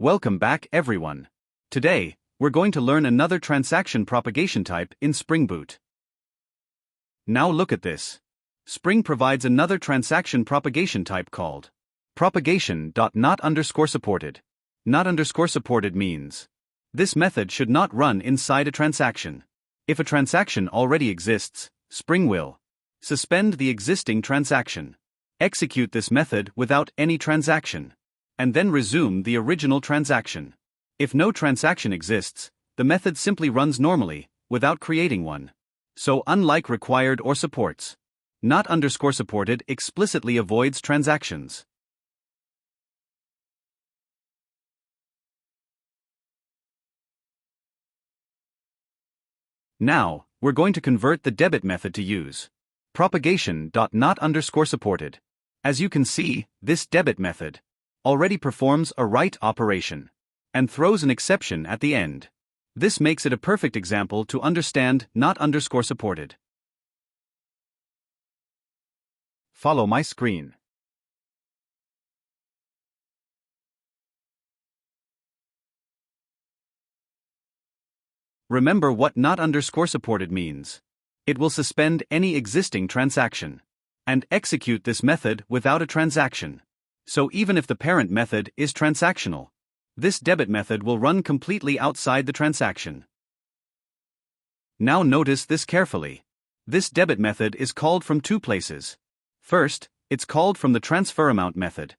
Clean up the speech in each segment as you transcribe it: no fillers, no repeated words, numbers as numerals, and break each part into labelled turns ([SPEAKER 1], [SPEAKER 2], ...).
[SPEAKER 1] Welcome back, everyone. Today, we're going to learn another transaction propagation type in Spring Boot. Now look at this. Spring provides another transaction propagation type called propagation.not_supported. Not_supported means this method should not run inside a transaction. If a transaction already exists, Spring will suspend the existing transaction, execute this method without any transaction, and then resume the original transaction. If no transaction exists, the method simply runs normally, without creating one. So unlike required or supports, not_supported explicitly avoids transactions. Now, we're going to convert the debit method to use propagation.not_supported. As you can see, this debit method already performs a write operation and throws an exception at the end. This makes it a perfect example to understand not_supported. Follow my screen. Remember what not_supported means. It will suspend any existing transaction and execute this method without a transaction. So even if the parent method is transactional, this debit method will run completely outside the transaction. Now notice this carefully. This debit method is called from two places. First, it's called from the transfer amount method.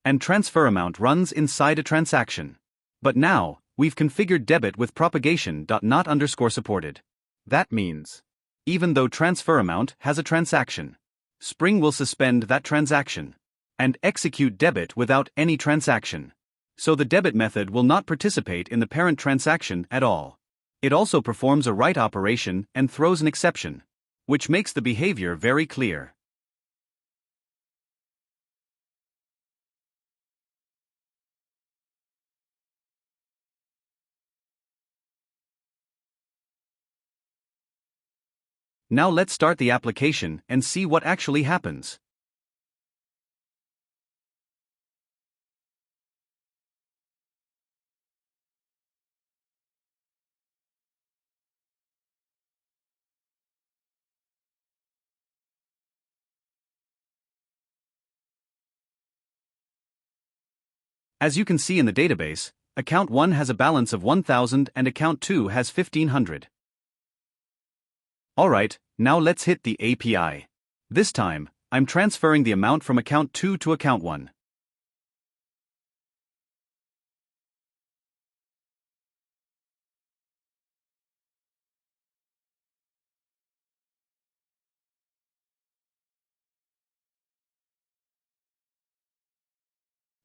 [SPEAKER 1] And transfer amount runs inside a transaction. But now, we've configured debit with propagation.not_supported. That means, even though transfer amount has a transaction, Spring will suspend that transaction and execute debit without any transaction. So the debit method will not participate in the parent transaction at all. It also performs a write operation and throws an exception, which makes the behavior very clear. Now let's start the application and see what actually happens. As you can see in the database, account 1 has a balance of 1,000 and account 2 has 1,500. Alright, now let's hit the API. This time, I'm transferring the amount from account 2 to account 1.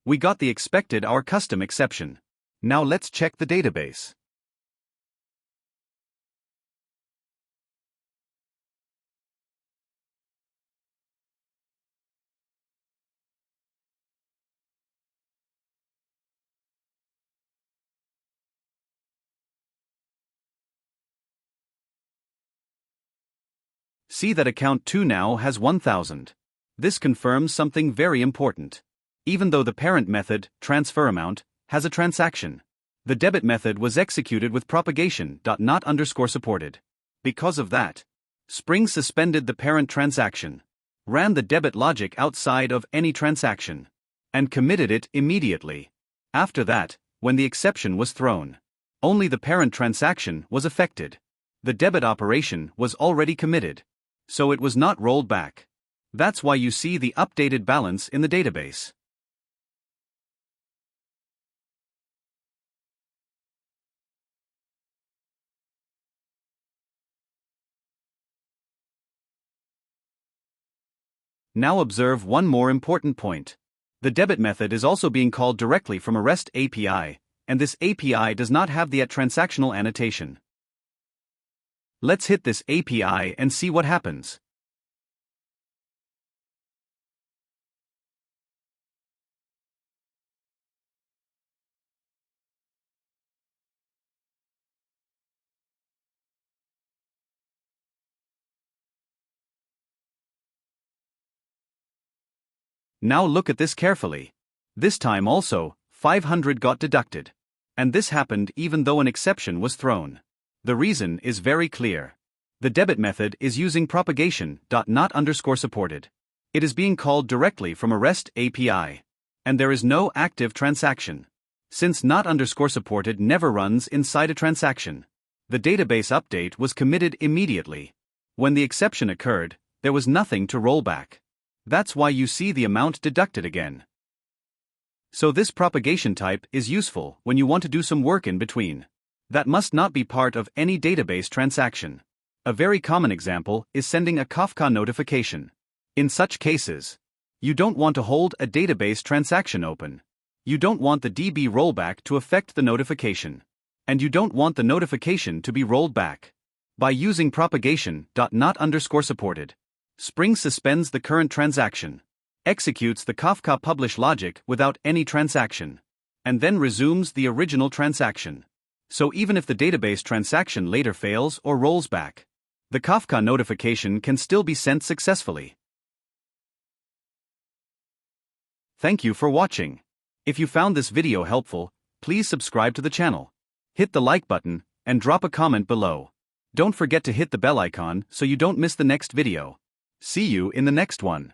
[SPEAKER 1] We got the expected our custom exception. Now let's check the database. See that account 2 now has 1,000. This confirms something very important. Even though the parent method, transfer amount, has a transaction, the debit method was executed with propagation.not_supported. Because of that, Spring suspended the parent transaction, ran the debit logic outside of any transaction, and committed it immediately. After that, when the exception was thrown, only the parent transaction was affected. The debit operation was already committed, so it was not rolled back. That's why you see the updated balance in the database. Now observe one more important point. The debit method is also being called directly from a REST API, and this API does not have the @transactional annotation. Let's hit this API and see what happens. Now look at this carefully. This time also, 500 got deducted. And this happened even though an exception was thrown. The reason is very clear. The debit method is using propagation, not underscore supported. It is being called directly from a REST API. And there is no active transaction. Since not underscore supported never runs inside a transaction, the database update was committed immediately. When the exception occurred, there was nothing to roll back. That's why you see the amount deducted again. So this propagation type is useful when you want to do some work in between. That must not be part of any database transaction. A very common example is sending a Kafka notification. In such cases, you don't want to hold a database transaction open. You don't want the DB rollback to affect the notification. And you don't want the notification to be rolled back. By using propagation, not underscore supported, Spring suspends the current transaction, executes the Kafka publish logic without any transaction, and then resumes the original transaction. So even if the database transaction later fails or rolls back, the Kafka notification can still be sent successfully. Thank you for watching. If you found this video helpful, please subscribe to the channel. Hit the like button, and drop a comment below. Don't forget to hit the bell icon so you don't miss the next video. See you in the next one.